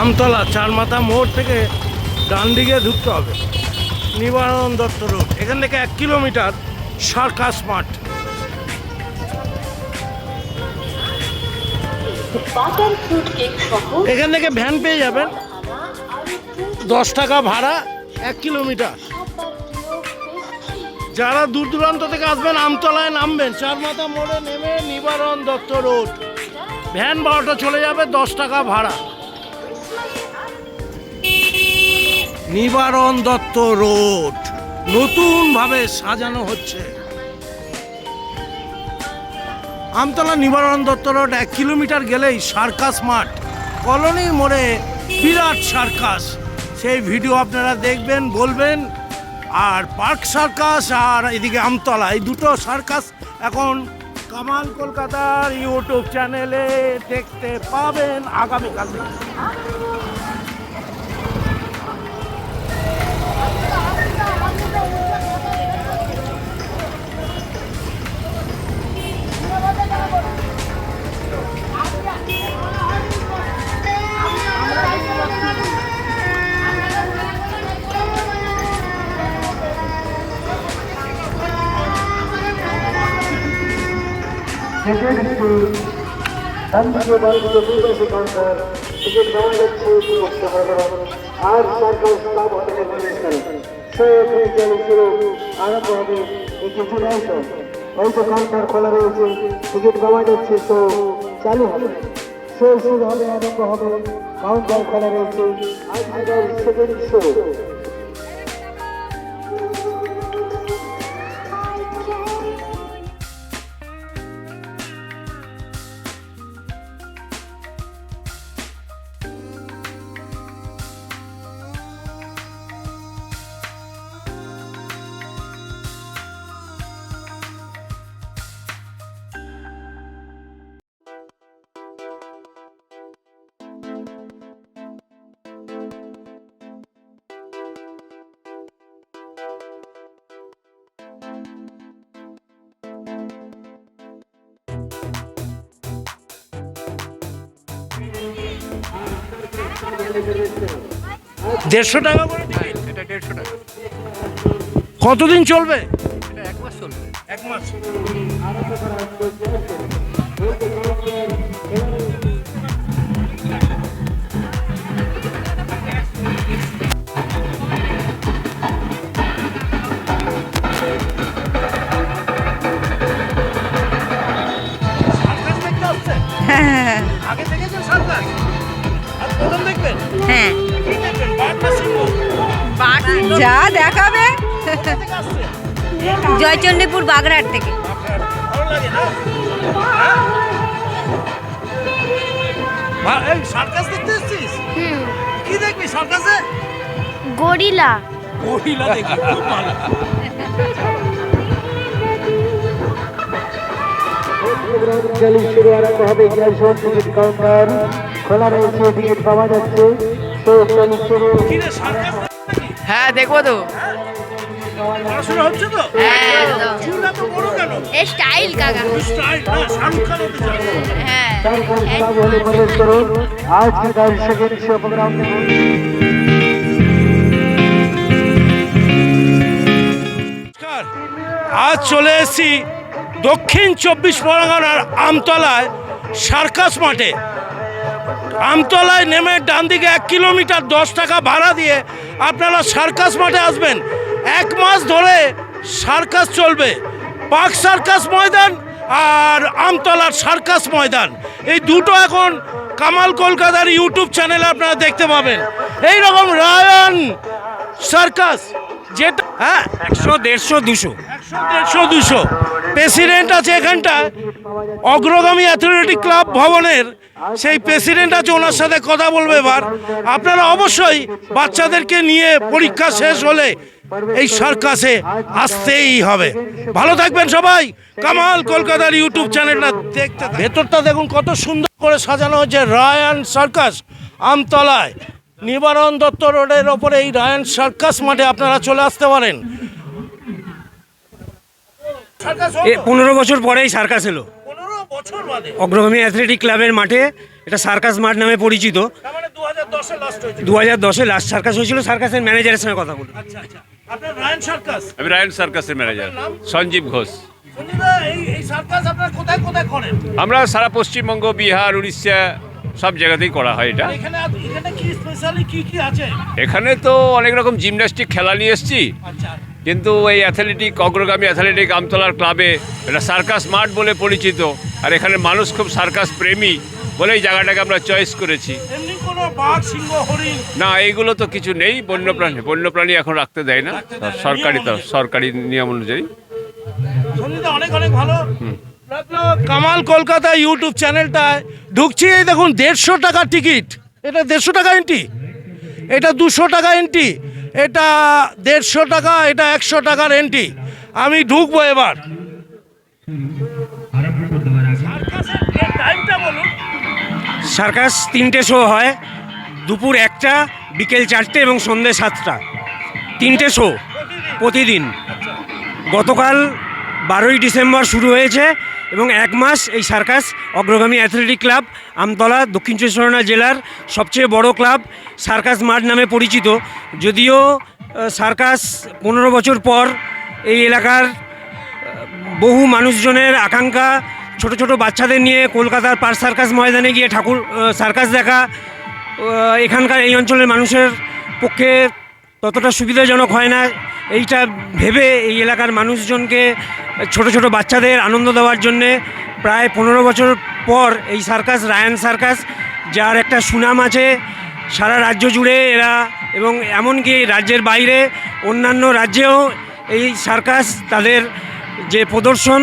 আমতলা চারমাথা মোড় থেকে ডান দিকে ঢুকতে হবে, নিবারণ দত্ত রোড। এখান থেকে 1 কিলোমিটার সার্কাস মাঠ। এখান থেকে ভ্যান পেয়ে যাবেন, 10 টাকা ভাড়া, 1 কিলোমিটার। যারা দূর দূরান্ত থেকে আসবেন আমতলায় নামবেন, চারমাথা মোড়ে নেমে নিবারণ দত্ত রোড, ভ্যান 12টা চলে যাবে, 10 টাকা ভাড়া। নিবারণ দত্ত রোড নতুনভাবে সাজানো হচ্ছে। আমতলা নিবারণ দত্ত রোড 1 কিলোমিটার গেলেই সার্কাস মাঠ, কলোনির মোড়ে বিরাট সার্কাস। সেই ভিডিও আপনারা দেখবেন, বলবেন। আর পার্ক সার্কাস আর এদিকে আমতলা, এই দুটো সার্কাস এখন কামাল কলকাতার ইউটিউব চ্যানেলে দেখতে পাবেন আগামীকাল থেকে। আর সরকার সব হোটেলে প্রবেশ করে আরম্ভ হবে এই কিছু নয়। তো ওই তো কাউন্টার খোলা রয়েছে, টিকিট পাওয়া যাচ্ছে, তো চালু হবে, শো শুরু হবে, আরম্ভ হবে, কাউন্টার খোলা রয়েছে। আজকের সেকেন্ড শো। দেড়শো টাকা করে টিকিট। এটা 150 টাকা। কতদিন চলবে? এটা 1 মাস চলবে। 1 মাস। সার্কাস দেখতে আসছেন? হ্যাঁ আগে দেখেছেন সার্কাস? আর প্রথম দেখবেন? হ্যাঁ কি দেখবেন? বাঘ না সিংহ? যা দেখাবে। কোথা থেকে আসছে? জয়চণ্ডীপুর বাগড়াট থেকে। ভালো লাগে না? এই সার্কাস দেখতে এসেছিস? কি দেখবি সার্কাসে? গরিলা। গরিলা দেখবি, খুব ভালো। চালু শুরু আরম্ভ হবে। গ্যাসন টিকিট কাউন্টার খোলা রয়েছে, টিকিট পাওয়া যাচ্ছে, তো চালু শুরু। কি রে, সার্কাস নাকি? হ্যাঁ দেখবো তো। পড়াশোনা হচ্ছে তো? হ্যাঁ একদম। চুলটা তো বড় কেন? এ স্টাইল কাকা। স্টাইল না, শাহরুখ খান হতে চায়। হ্যাঁ সরকার সব হলে প্রবেশ করুন। আজকে তার সেকেন্ড শো প্রোগ্রাম দেখুন। নমস্কার, আজ চলে এসেছি দক্ষিণ 24 পরগনার আমতলায় সার্কাস মাঠে। আমতলায় নেমে ডান দিকে 1 কিলোমিটার 10 টাকা ভাড়া দিয়ে আপনারা সার্কাস মাঠে আসবেন। 1 মাস ধরে সার্কাস চলবে। পার্ক সার্কাস ময়দান আর আমতলার সার্কাস ময়দান, এই দুটো এখন কামাল কলকাতার ইউটিউব চ্যানেলে আপনারা দেখতে পাবেন। এই রকম রায়ান সার্কাস, যেটা 100, 150, 200। 100, 150, 200। প্রেসিডেন্ট আছে এখানটায়, অগ্রগামী অ্যাথলেটিক ক্লাব ভবনের সেই প্রেসিডেন্ট আছে, ওনার সাথে কথা বলবে এবার। আপনারা অবশ্যই বাচ্চাদেরকে নিয়ে পরীক্ষা শেষ হলে এই সার্কাসে আসতেই হবে। ভালো থাকবেন সবাই। কামাল কলকাতার ইউটিউব চ্যানেলটা দেখতে। ভেতরটা দেখুন কত সুন্দর করে সাজানো হচ্ছে। রায়ান সার্কাস আমতলায় নিবারণ দত্ত রোডের ওপরে এই রায়ান সার্কাস মাঠে আপনারা চলে আসতে পারেন। 15 বছর পরেই সার্কাস এলো 15 বছর বাদে। অগ্রগামী অ্যাথলেটিক ক্লাবের মাঠে। এটা সার্কাস মাঠ নামে পরিচিত। তার মানে 2010 2010-এ লাস্ট হয়েছিল। 2010-এ লাস্ট সার্কাস হয়েছিল। সার্কাসের ম্যানেজারের সঙ্গে কথা বলুন। আচ্ছা আচ্ছা, আপনার রায়ন সার্কাস। আমি রায়ন সার্কাসের ম্যানেজার সঞ্জীব ঘোষ। সঞ্জীবদা, এই সার্কাস আপনার কোথায় কোথায় করেন? আমরা সারা পশ্চিমবঙ্গ, বিহার, উড়িষ্যা সব জায়গাতেই করা হয় এটা। আর এখানে কি স্পেশালি কি আছে? এখানে তো অনেক রকম জিমন্যাস্টিক খেলা নিয়ে এসেছি, আচ্ছা, কিন্তু এই অ্যাথলেটিক, অগ্রগামী অ্যাথলেটিক আমতলার ক্লাবে এটা সার্কাস মাঠ বলে পরিচিত। আর এখানে মানুষ খুব সার্কাস প্রেমী বলে এই জায়গাটাকে আমরা চয়েস করেছি। এমনি কোনো বাঘ, সিংহ, হরিণ? না, এইগুলো তো কিছু নেই। বন্যপ্রাণী এখন রাখতে দেয় না, সরকারি নিয়ম অনুযায়ী। সঞ্জীবদা, অনেক অনেক ভালো লাগলো। কামাল কলকাতা ইউটিউব চ্যানেলটায় ঢুকছি, এই দেখুন 150 টাকা টিকিট। এটা 150 টাকা এন্ট্রি, এটা 200 টাকা এন্ট্রি, এটা 150 টাকা, এটা 100 টাকার এন্ট্রি। আমি ঢুকবো এবার। সার্কাসের টাইমটা বলুন। সার্কাস 3টে শো হয়, দুপুর 1টা, বিকেল 4টে এবং সন্ধ্যে 7টা। 3টে শো প্রতিদিন। গতকাল 12ই ডিসেম্বর শুরু হয়েছে এবং 1 মাস এই সার্কাস অগ্রগামী অ্যাথলেটিক ক্লাব আমতলা দক্ষিণ চব্বিশ পরগনা জেলার সবচেয়ে বড় ক্লাব সার্কাস মাঠ নামে পরিচিত। যদিও সার্কাস 15 বছর পর এই এলাকার বহু মানুষজনের আকাঙ্ক্ষা ছোট ছোট বাচ্চাদের নিয়ে কলকাতার পার্ক সার্কাস ময়দানে গিয়ে সার্কাস দেখা এখানকার এই অঞ্চলের মানুষের পক্ষে ততটা সুবিধাজনক হয় না। এইটা ভেবে এই এলাকার মানুষজনকে, ছোট ছোট বাচ্চাদের আনন্দ দেওয়ার জন্যে প্রায় 15 বছর পর এই সার্কাস, রায়ান সার্কাস, যার একটা সুনাম আছে সারা রাজ্য জুড়ে এরা, এবং এমনকি রাজ্যের বাইরে অন্যান্য রাজ্যেও এই সার্কাস তাদের যে প্রদর্শন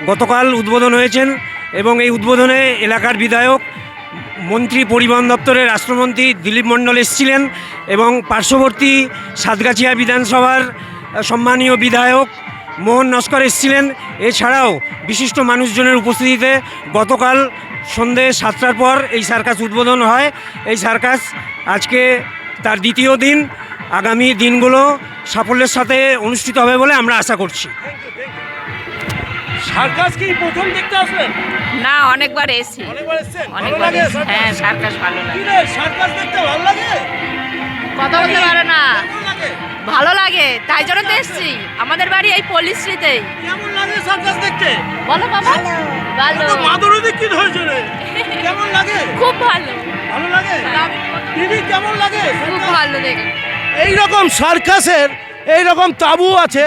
গতকাল উদ্বোধন হয়েছেন। এবং এই উদ্বোধনে এলাকার বিধায়ক, মন্ত্রী, পরিবহন দপ্তরের রাষ্ট্রমন্ত্রী দিলীপ মণ্ডল এসেছিলেন এবং পার্শ্ববর্তী সাতগাছিয়া বিধানসভার সম্মানীয় বিধায়ক মোহন নস্কর এসেছিলেন। এছাড়াও বিশিষ্ট মানুষজনের উপস্থিতিতে গতকাল সন্ধে 7টার পর এই সার্কাস উদ্বোধন হয়। এই সার্কাস আজকে তার 2য় দিন। আগামী দিনগুলো সাফল্যের সাথে অনুষ্ঠিত হবে বলে আমরা আশা করছি। সার্কাস কি প্রথম দেখতে আসলেন? না, অনেকবার এসেছি। অনেকবার এসেছেন? ভালো অনেকবার লাগে এসেছি। সার্কাস? হ্যাঁ, সার্কাস ভালো কি লাগে। রে, সার্কাস দেখতে ভালো লাগে? কথা বলতে পারো না। কেমন লাগে? ভালো লাগে, তাই জন্য তো এসেছি। আমাদের বাড়ি এই পল্লীশ্রীতেই। কেমন লাগে সার্কাস দেখতে? বলো বাবা। ভালো, তো মাধুরী দীক্ষিত হয়েছে রে। কেমন লাগে? খুব ভালো। ভালো লাগে? দিদি কেমন লাগে? খুব ভালো দেখে। এইরকম সার্কাসের এইরকম তাঁবু আছে,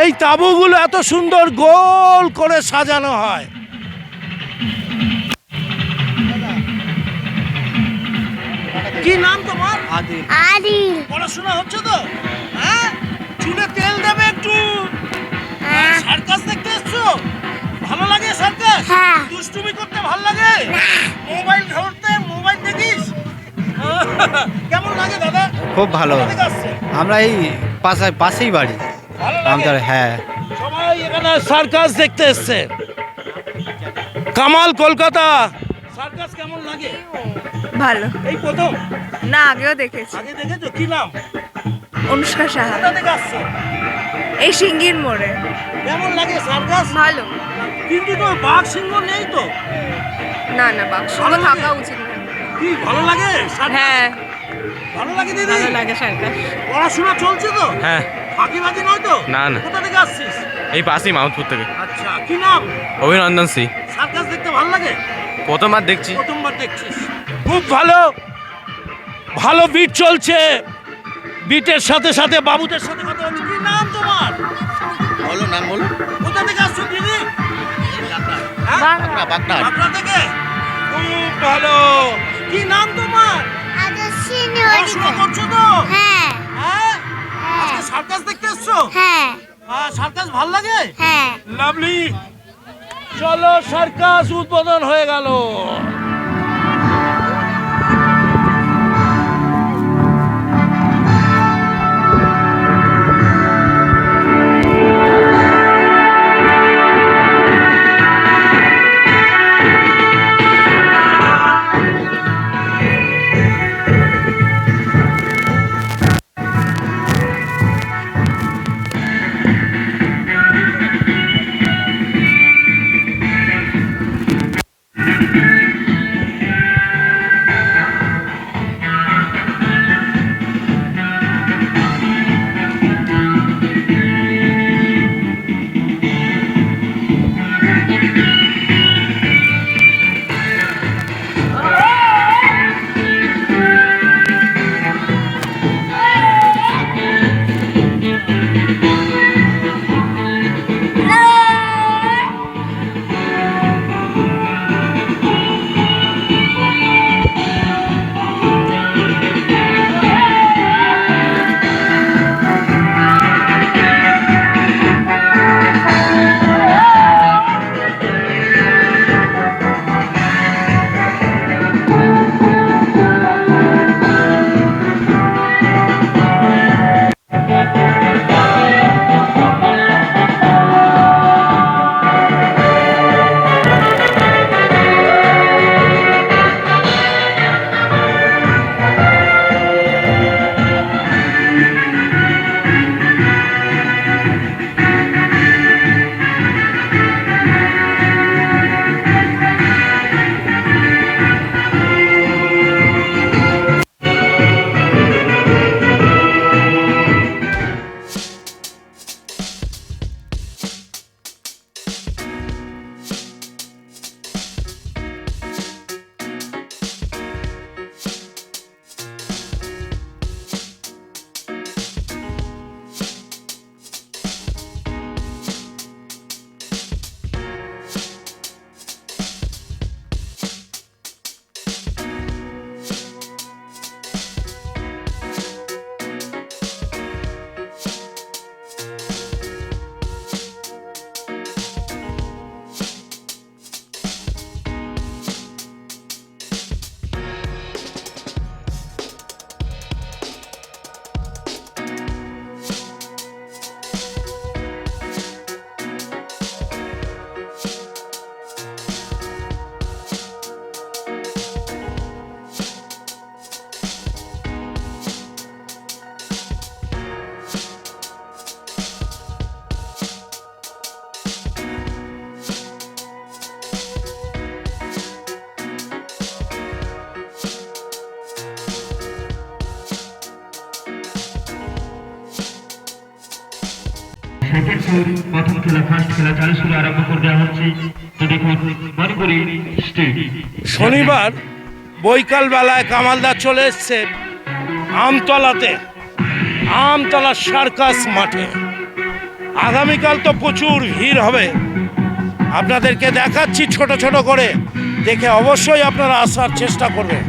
এই তাঁবুগুলো এত সুন্দর গোল করে সাজানো হয়। কি নাম তোমার? আদিল। পড়াশোনা হচ্ছে তো? হ্যাঁ, চুলে তেল দেবে একটু। সার্কাস দেখতে এসছো? ভালো লাগে সার্কাস? হ্যাঁ। দুষ্টুমি করতে ভালো লাগে? মোবাইল ধরতে, মোবাইল দেখিস? কেমন লাগে দাদা? খুব ভালো। কোথা থেকে আসছে? আমরা এই পাশেই বাড়ি ভালো লাগে? আমাদের। হ্যাঁ, সবাই এখানে সার্কাস দেখতে এসছে। কামাল কলকাতা সার্কাস কেমন লাগে? ভালো। এই প্রথম? না, আগেও দেখেছি। আগে দেখেছো? কি নাম? অনুষ্কা সাহা। কোথা থেকে আসছে? এই সিঙ্গির মোড়ে। কেমন লাগে সার্কাস? ভালো। কিন্তু তো বাঘ সিংহ নেই তো। না না, বাক্স ভালো লাগে? থাকা উচিত না। কি ভালো লাগে সার্কাস? হ্যাঁ, ভালো লাগে দিদি? ভালো লাগে সার্কাস। পড়াশোনা চলছে তো? হ্যাঁ। ফাঁকিবাজি নয় তো? না, না। কোথা থেকে আসছিস? এই পাশেই মাহমুদপুর থেকে। আচ্ছা, কি নাম? অভিনন্দন সি। সার্কাস দেখতে ভালো লাগে? প্রথমবার দেখছি। প্রথমবার দেখছিস? খুব ভালো ভালো বিট চলছে। বিটের সাথে সাথে বাবুদের সাথে কথা হচ্ছে। কি নাম তোমার? বলো নাম বলো। কোথা থেকে আসছো দিদি? হ্যাঁ? বাঁকড়া থেকে? খুব ভালো। কি নাম তোমার? পড়াশোনা করছো তো? হ্যাঁ হ্যাঁ? আজকে সার্কাস দেখতে এসছো? হ্যাঁ সার্কাস ভাল লাগে? হ্যাঁ। লাভলি। চলো, সার্কাস উদ্বোধন হয়ে গেল। সেকেন্ড শো প্রথম খেলা ফার্স্ট খেলা চালু শুরু আরম্ভ করে দেওয়া হচ্ছে। তো দেখুন মণিপুরি স্টেট শনিবার বৈকাল বেলায় কামালদা চলে এসছে আমতলাতে, আমতলা সার্কাস মাঠে। আগামীকাল তো প্রচুর ভিড় হবে, আপনাদেরকে দেখাচ্ছি ছোট ছোট করে, দেখে অবশ্যই আপনারা আসার চেষ্টা করবেন।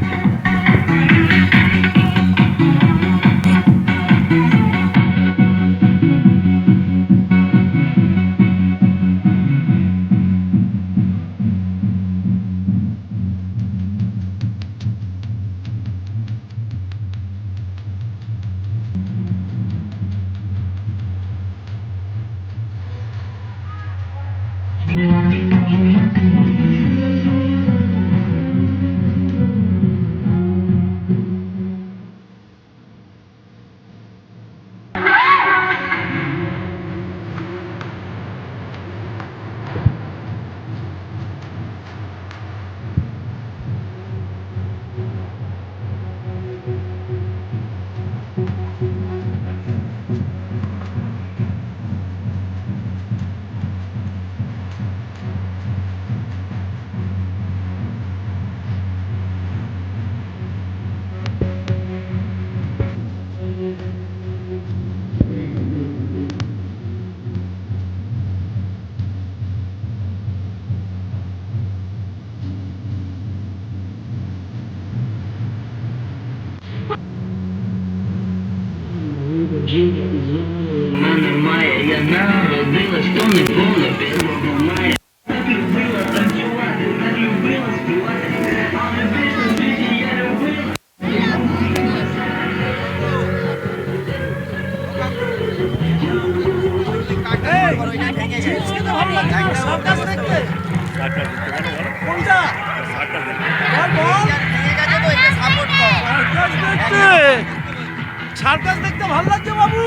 সার্কাস দেখতে ভালো লাগছে বাবু,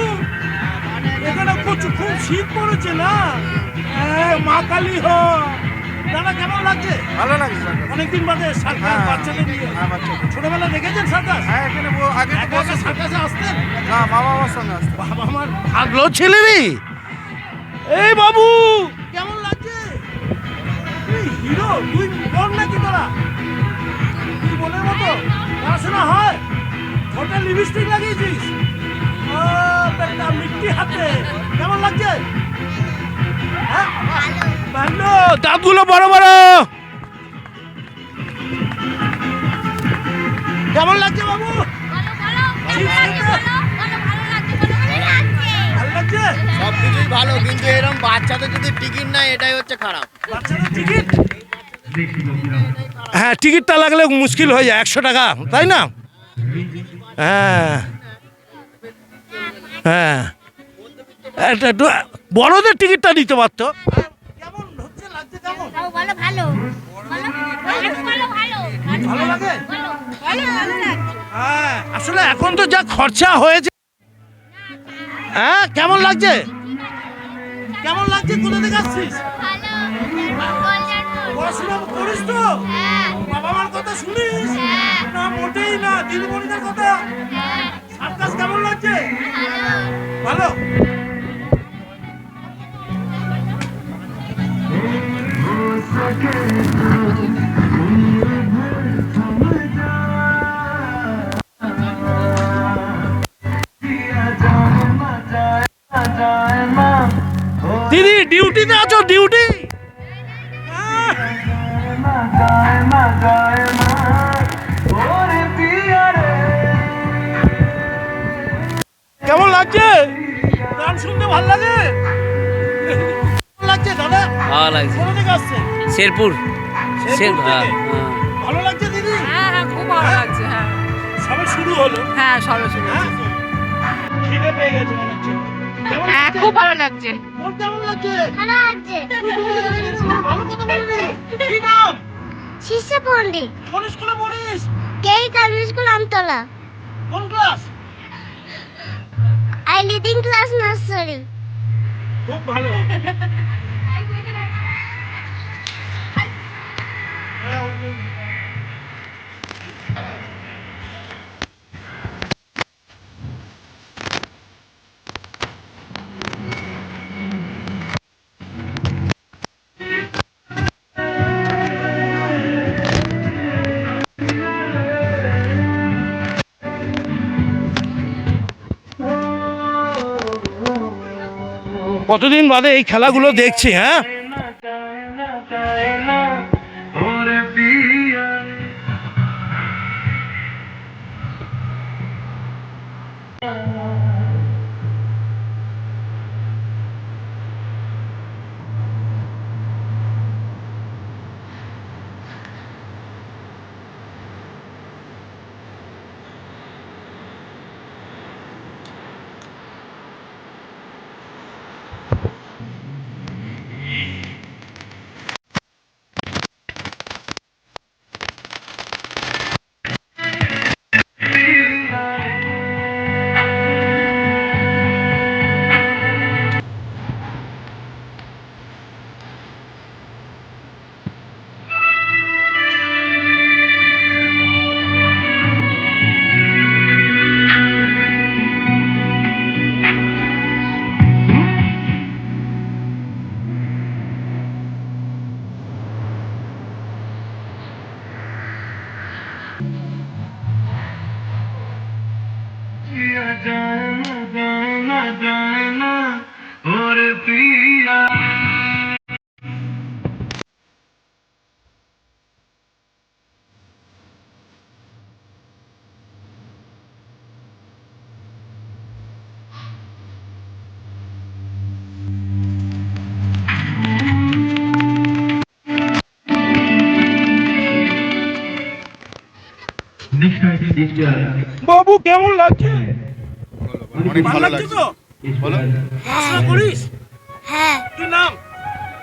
এখানে খুব শীত পড়েছে না, মা কালী হ। দাদা কেমন লাগছে? ভালো লাগছে। অনেকদিন বাদে সার্কাস বাচ্চাদের নিয়ে। ছোটবেলা দেখেছেন সার্কাস? হ্যাঁ, এখানে আগে একা সার্কাসে আসতেন? না, মা বাবার সঙ্গে আসতাম। বাবা আমার ভাগলো ছেলেরই। এই বাবু কেমন লাগছে? তুই হিরো, তুই বল নাকি তোরা? তুই বোনের মতো পড়াশোনা হয়? ঠোঁটে লিপস্টিক লাগিয়েছিস? ও বেটা মিষ্টি হাতে, কেমন লাগছে? হ্যাঁ ভালো, দাঁতগুলো বড় বড়। কেমন লাগছে বাবু? ভালো লাগছে? সবকিছুই ভালো, কিন্তু এরকম বাচ্চাদের যদি টিকিট নাই, এটাই হচ্ছে খারাপ। বাচ্চাদের টিকিট? হ্যাঁ, টিকিটটা লাগলে মুশকিল হয়ে যায়, 100 টাকা, তাই না? হ্যাঁ হ্যাঁ, একটু বড়দের টিকিটটা নিতে পারতো। কেমন হচ্ছে, লাগছে কেমন? ভালো ভালো ভালো লাগে? হ্যাঁ, আসলে এখন তো যা খরচা হয়েছে। হ্যাঁ, কেমন লাগছে? কেমন লাগছে? কোথা থেকে আসছিস? পড়াশোনা করিস তো? বাবা মার কথা শুনিস? না মোটেই না, দিদিমণিদের কথা। সার্কাস কেমন লাগছে? ভালো। দিদি ডিউটিতে আছো? ডিউটি কেমন লাগছে? গান শুনতে ভালো লাগে? কেমন লাগছে দাদা? ভালো লাগছে। কোথা থেকে আসছে? শেরপুর। শেরপুর থেকে? ভালো লাগছে দিদি? হ্যাঁ হ্যাঁ, খুব ভালো লাগছে। হ্যাঁ সবে শুরু হলো। হ্যাঁ, সবে শুরু। হ্যাঁ? খিদে পেয়ে গেছে মনে হচ্ছে। কেমন হ্যাঁ, লাগছে? খুব ভালো লাগছে। তোর কেমন লাগছে? ভালো আছে ভালো কথা বলবি। কি নাম? শিষ্য পণ্ডিত কোন স্কুলে পড়িস? কেই কাবি স্কুল আমতলা কোন class? I leading class nursery খুব ভালো। কতদিন বাদে এই খেলাগুলো দেখছি, হ্যাঁ। বাবু কেমন লাগছে? ভালো লাগছে তো? পড়াশোনা করিস? হ্যাঁ, কি নাম?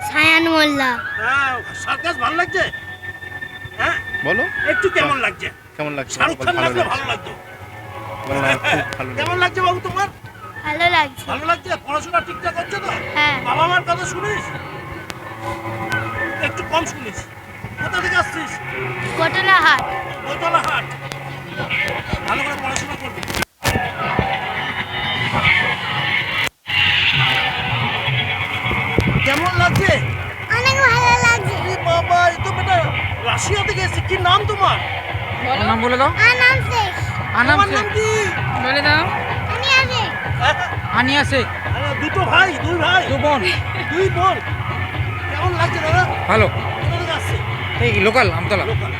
সায়ান মোল্লা। হ্যাঁ, সার্কাস ভালো লাগছে? হ্যাঁ বলো একটু কেমন লাগছে? কেমন লাগছে? শাহরুখ খান লাগলে ভালো লাগতো। কেমন লাগছে বাবু তোমার? ভালো লাগছে। ভালো লাগছে? পড়াশোনা ঠিকঠাক হচ্ছে তো? হ্যাঁ। বাবা মার কথা শুনিস? একটু কম শুনিস। কোথা থেকে আসছিস? ঘটনা হাট। বৈতলা হাট। ভালো করে পড়াশোনা করবি। কেমন লাগছে? অনেক ভালো লাগছে। এ বাবা, এ তো বেটা রাশিয়া থেকে এসেছে। কি নাম তোমার? নাম বলে দাও। আনাম শেখ। তোমার নাম কি? বলে দাও। আমি আগে। আনিয়া শেখ। আরে, দুটো ভাই, দুই ভাই, দু বোন। দুই বোন। কেমন লাগছে দাদা? ভালো। কোথা থেকে আসছে? এই লোকাল আমতলা। লোকাল।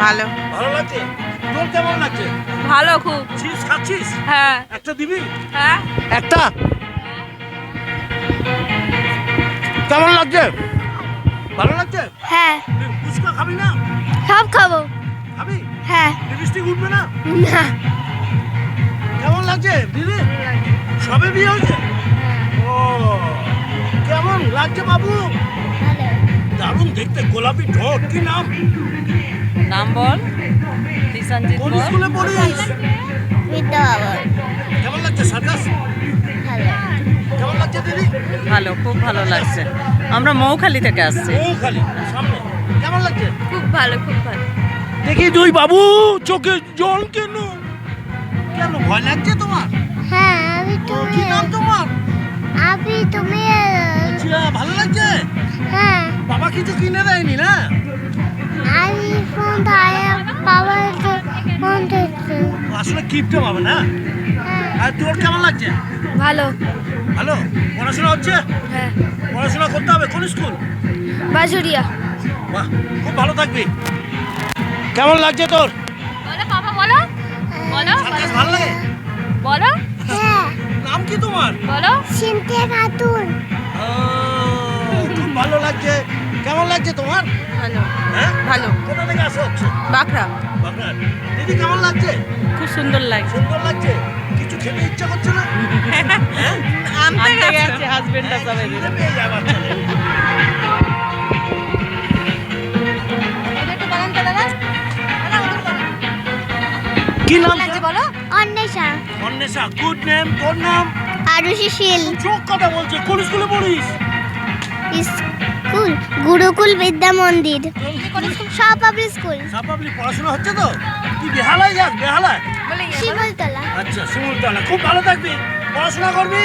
ভালো ভালো লাগছে? তোর কেমন লাগছে? ভালো খুব চিপস খাচ্ছিস? হ্যাঁ একটা দিবি? হ্যাঁ একটা? কেমন লাগছে? ভালো লাগছে? হ্যাঁ তুই ফুচকা খাবি না? সব খাবো খাবি? হ্যাঁ লিপস্টিক উঠবে না? না কেমন লাগছে দিদি? সবে বিয়ে হয়েছে? ও কেমন লাগছে বাবু? ভালো দারুণ দেখতে, গোলাপি ঠোঁট, কি নাম? নাম বল দিশানজিৎ কোন স্কুলে পড়িস? বিদ্যাবাবন কেমন লাগছে সার্কাস? ভালো কেমন লাগছে দিদি? ভালো খুব ভালো লাগছে আমরা মৌখালি থেকে আসছি ও খালি সামনে। কেমন লাগছে? খুব ভালো খুব ভালো দেখি দুই বাবু চোখে জল কেন? কেন ভয় লাগছে তোমার? হ্যাঁ আমি ও, কি নাম তোমার? তুমি আচ্ছা, ভালো লাগছে? হ্যাঁ বাবা কিছু কিনে দেয়নি না? আমি ফোন ধারে বাবার ফোন দিচ্ছি আসলে কিপটে পাবে না। আর তোর কেমন লাগছে? ভালো ভালো। পড়াশোনা হচ্ছে? হ্যাঁ পড়াশোনা করতে হবে। কোন স্কুল? বাজুরিয়া বাহ, খুব ভালো থাকবি। কেমন লাগছে তোর? বলো বাবা বলো বলো সার্কাস ভালো লাগে? বলো হ্যাঁ নাম কি তোমার? বলো সিনতে খাতুন ও, খুব ভালো লাগছে। কেমন লাগছে তোমার? ভালো হ্যাঁ, ভালো কোথা থেকে আসা হচ্ছে? বাঁকড়া বাগনান। দিদি কেমন লাগছে? খুব সুন্দর লাগছে সুন্দর লাগছে। কিছু খেতে ইচ্ছা করছে না? হ্যাঁ? আনতে গেছে হাজবেন্ডটা সবাই খিদে পেয়ে যায় বাচ্চাদের। কি নাম তোর? বলো অন্বেষা অন্বেষা, গুড নেম। তোর নাম? আরুষি শীল চোখ কথা বলছে। কোন স্কুলে পড়িস? স্কুল গুরুকুল বিদ্যা মন্দির সব পাবলিক স্কুল সাপাবলি পড়াশোনা হচ্ছে তো? তুই বেহালায় যাস? বেহালায়? শিমলতলা আচ্ছা, শিমুলতলা। খুব ভালো থাকবি, পড়াশোনা করবি।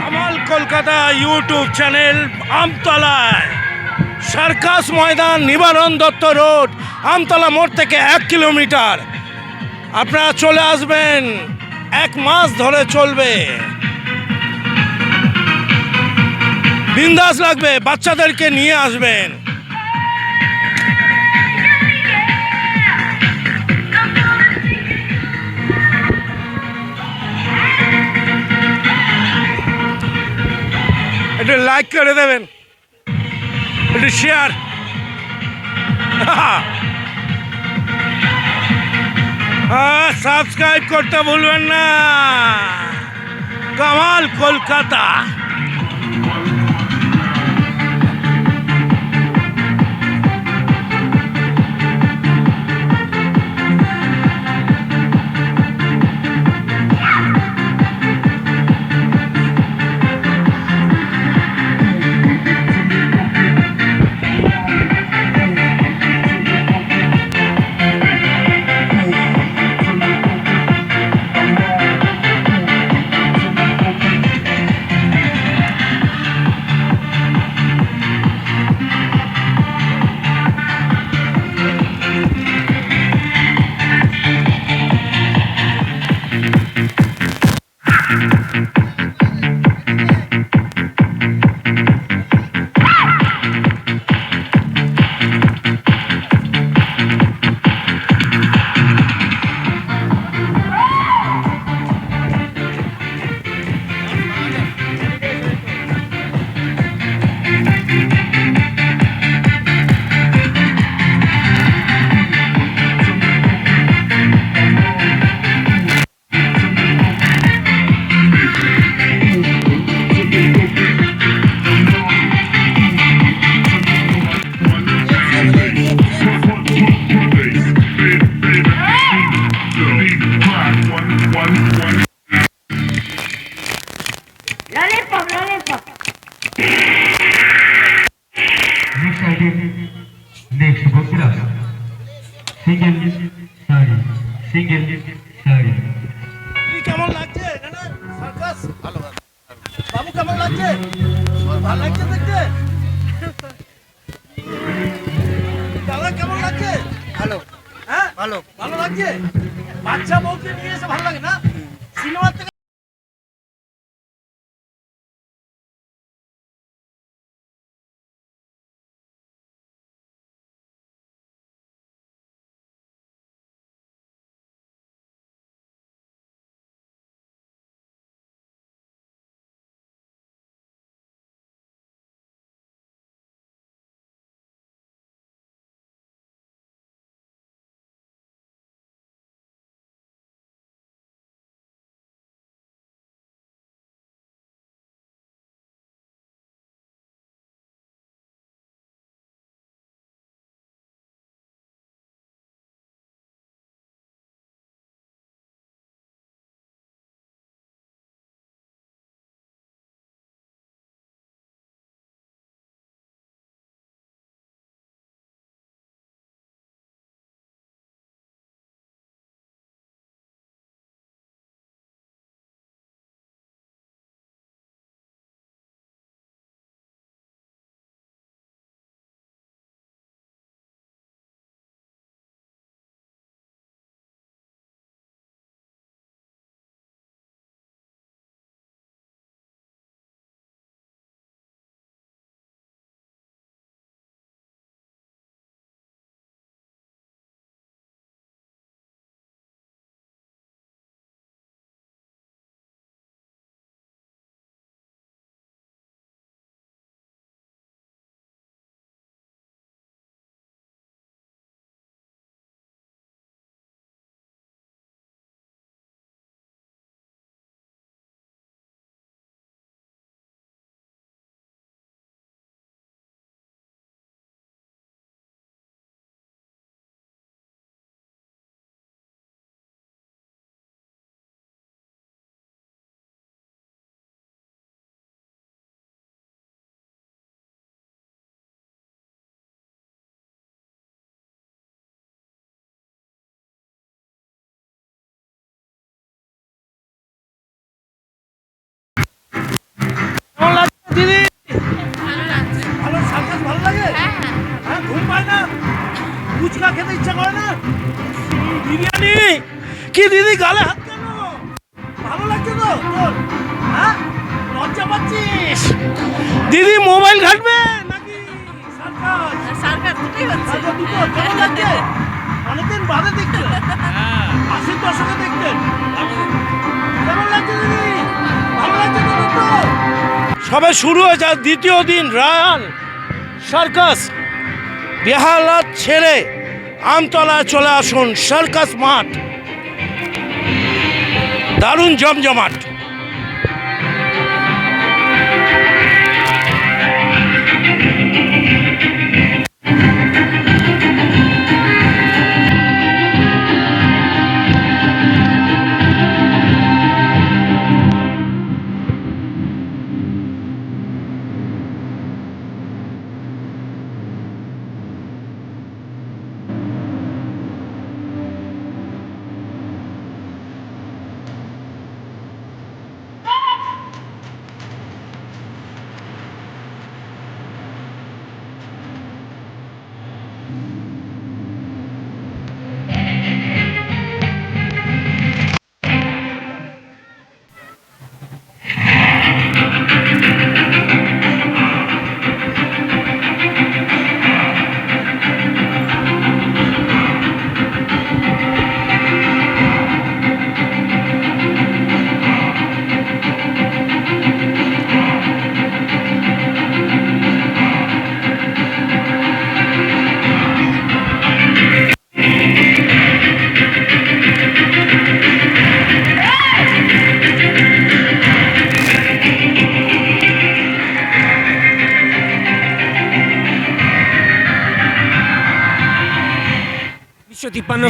কামাল কলকাতা ইউটিউব চ্যানেল আমতলায় সার্কাস ময়দান, নিবারণ দত্ত রোড, আমতলা মোড় থেকে 1 কিলোমিটার। আপনারা চলে আসবেন, 1 মাস ধরে চলবে। বিন্দাস লাগবে, বাচ্চাদেরকে নিয়ে আসবেন। একটু লাইক করে দেবেন, একটু শেয়ার। সাবস্ক্রাইব করতে ভুলবেন না। Kamal Kolkata. Lollipop. Single sari single sari কি কেমন লাগছে এখানে সার্কাস? ভালো বাবু কেমন লাগছে? ভালো লাগছে দেখতে? দাদা কেমন লাগছে? ভালো হ্যাঁ ভালো ভালো লাগছে? বাচ্চা বউকে নিয়ে এসে ভালো লাগে না? সিনেমার থেকে কেমন লাগছে দিদি? ভালো লাগছে। ভালো সার্কাস ভালো লাগে? হ্যাঁ হ্যাঁ ঘুম পায় না? ফুচকা খেতে ইচ্ছা করে না? বিরিয়ানি? কি দিদি গালে হাত কেন? ভালো লাগছে তো তোর? হ্যাঁ লজ্জা পাচ্ছিস? দিদি মোবাইল ঘাটবে নাকি সার্কাস? সার্কাস দুটোই হচ্ছে। সার্কাস দুটো কেমন লাগছে? অনেকদিন বাদে দেখছো? আশির দশকে দেখতেন? কেমন লাগছে দিদি? ভালো লাগছে তো দুটো? সবে শুরু হয়েছে আর দ্বিতীয় দিন রায়ান সার্কাস বেহালা ছেড়ে আমতলায় চলে আসুন। সার্কাস মাঠ দারুণ জমজমাট।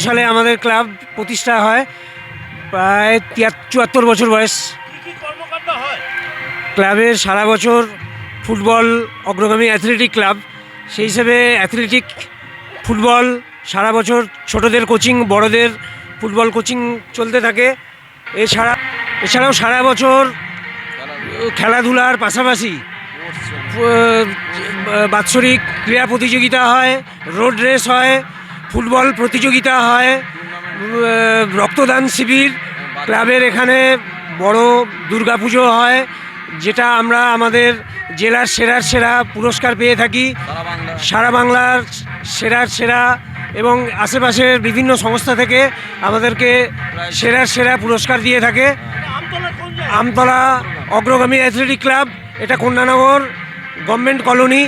সালে আমাদের ক্লাব প্রতিষ্ঠা হয়, প্রায় 74 বছর বয়স। কি কি কর্মকাণ্ড হয়? ক্লাবের সারা বছর ফুটবল অগ্রগামী অ্যাথলেটিক ক্লাব, সেই হিসেবে অ্যাথলেটিক ফুটবল সারা বছর ছোটদের কোচিং, বড়দের ফুটবল কোচিং চলতে থাকে। এছাড়াও সারা বছর খেলাধুলার পাশাপাশি বাৎসরিক ক্রীড়া প্রতিযোগিতা হয়, রোড রেস হয়, ফুটবল প্রতিযোগিতা হয়, রক্তদান শিবির, ক্লাবের এখানে বড় দুর্গাপুজো হয়, যেটা আমরা আমাদের জেলার সেরা পুরস্কার পেয়ে থাকি। সারা বাংলার সেরা এবং আশেপাশের বিভিন্ন সংস্থা থেকে আমাদেরকে সেরা পুরস্কার দিয়ে থাকে। আমতলা অগ্রগামী অ্যাথলেটিক ক্লাব, এটা কন্যানগর গভর্নমেন্ট কলোনি,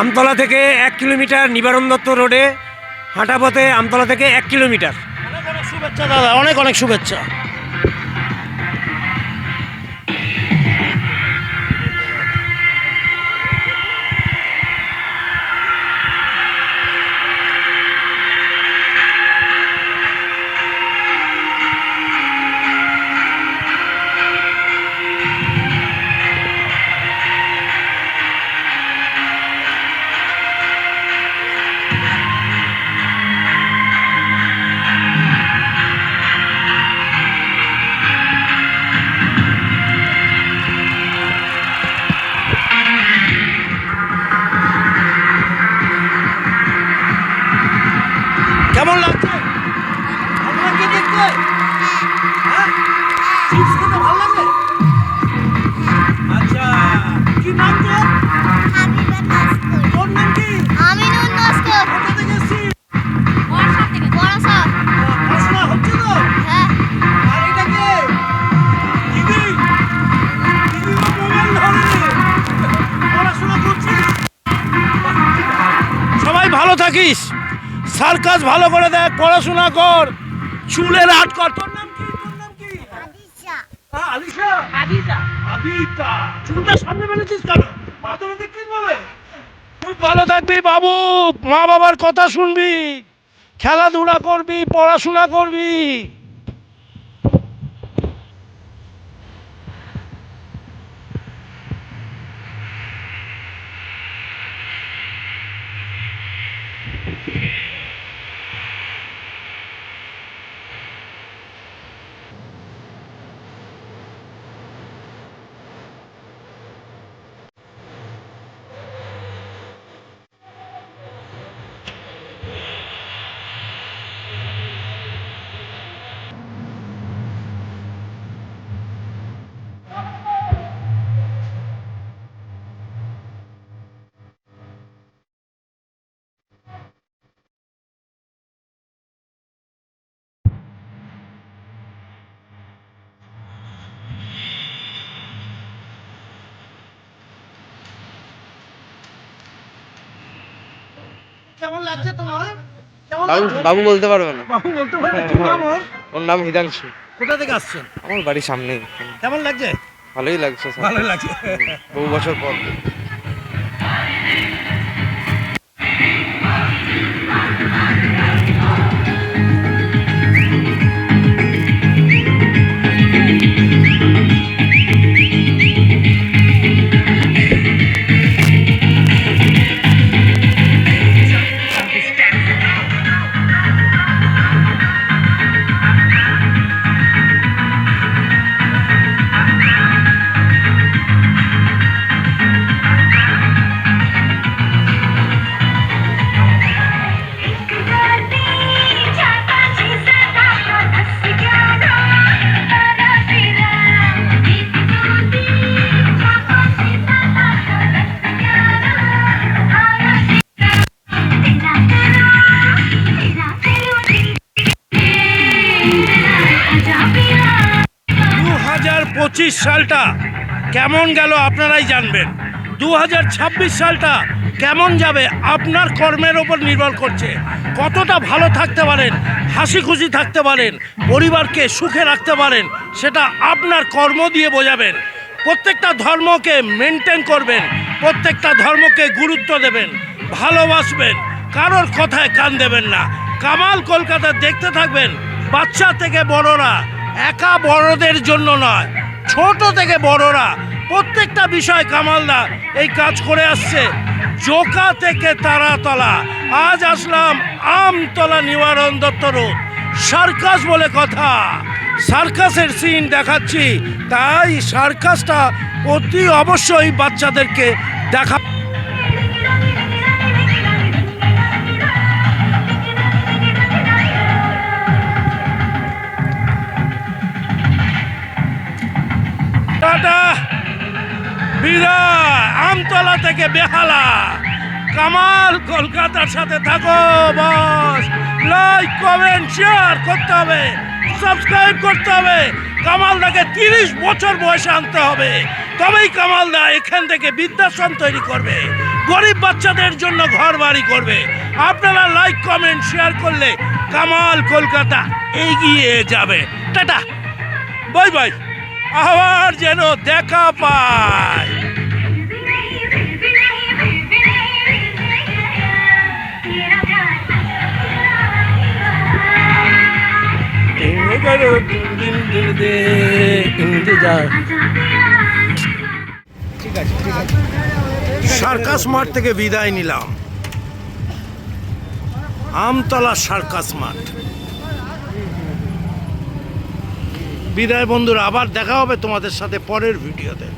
আমতলা থেকে 1 কিলোমিটার, নিবারণ দত্ত রোডে হাঁটা পথে আমতলা থেকে 1 কিলোমিটার। অনেক শুভেচ্ছা দাদা, অনেক শুভেচ্ছা। কেমন লাগছে? ভালো লাগছে দেখতে? হ্যাঁ? চিপস খেতে ভালো লাগে? আচ্ছা, কি নাম তোর? তোর নাম কি? আমিনুল নস্কর, কোথা থেকে এসেছিস? বড়সা। পড়াশোনা হচ্ছে তো? হ্যাঁ, আর এটা কে? দিদি? দিদি তো মোবাইল ধরে। পড়াশোনা করছিস? সবাই ভালো থাকিস, সার্কাস ভালো করে দেখ, পড়াশোনা কর, চুলের আট কর। তোর নাম কি? হ্যাঁ, আলিশা? আদিতা। চুলটা সামনে ফেলেছিস কেন? মাধ্যমিক কি বলে? খুব ভালো থাকবি বাবু, মা বাবার কথা শুনবি, খেলাধুলা করবি, পড়াশোনা করবি। কেমন লাগছে তোমার? বাবু বলতে পারবে না, বাবু বলতে পারবে? কি নাম ওর? ওর নাম হিদাংশু। কোথা থেকে আসছেন? আমার বাড়ির সামনেই। কেমন লাগছে? ভালোই লাগছে স্যার, ভালো লাগছে। বহু বছর পর। সালটা কেমন গেল আপনারাই জানবেন। 2026 সালটা কেমন যাবে আপনার কর্মের ওপর নির্ভর করছে। কতটা ভালো থাকতে পারেন, হাসি খুশি থাকতে পারেন, পরিবারকে সুখে রাখতে পারেন, সেটা আপনার কর্ম দিয়ে বোঝাবেন। প্রত্যেকটা ধর্মকে মেনটেন করবেন, প্রত্যেকটা ধর্মকে গুরুত্ব দেবেন, ভালোবাসবেন, কারোর কথায় কান দেবেন না। কামাল কলকাতা দেখতে থাকবেন। বাচ্চা থেকে বড়রা, একা বড়দের জন্য নয়, ছোট থেকে বড়রা প্রত্যেকটা বিষয় কামালদা এই কাজ করে আসছে। জোকা থেকে তারাতলা, আজ আসলাম আমতলা নিবারণ দত্ত রোড। সার্কাস বলে কথা, সার্কাসের সিন দেখাচ্ছি, তাই সার্কাসটা অতি অবশ্যই বাচ্চাদেরকে দেখা। টাটা, বিদায়। আমতলা থেকে বেহালা। কামাল কলকাতার সাথে থাকো বস। লাইক কমেন্ট শেয়ার করতে হবে, সাবস্ক্রাইব করতে হবে। কামালদাকে 30 বছর বয়সে আনতে হবে, তবেই কামালদা এখান থেকে বৃদ্ধাশ্রম তৈরি করবে, গরিব বাচ্চাদের জন্য ঘর বাড়ি করবে। আপনারা লাইক কমেন্ট শেয়ার করলে কামাল কলকাতা এগিয়ে যাবে। Tata, bye bye. আবার যেন দেখা পায়। সার্কাস মাঠ থেকে বিদায় নিলাম। আমতলা সার্কাস মাঠ। বিদায় বন্ধুরা, আবার দেখা হবে তোমাদের সাথে পরের ভিডিওতে।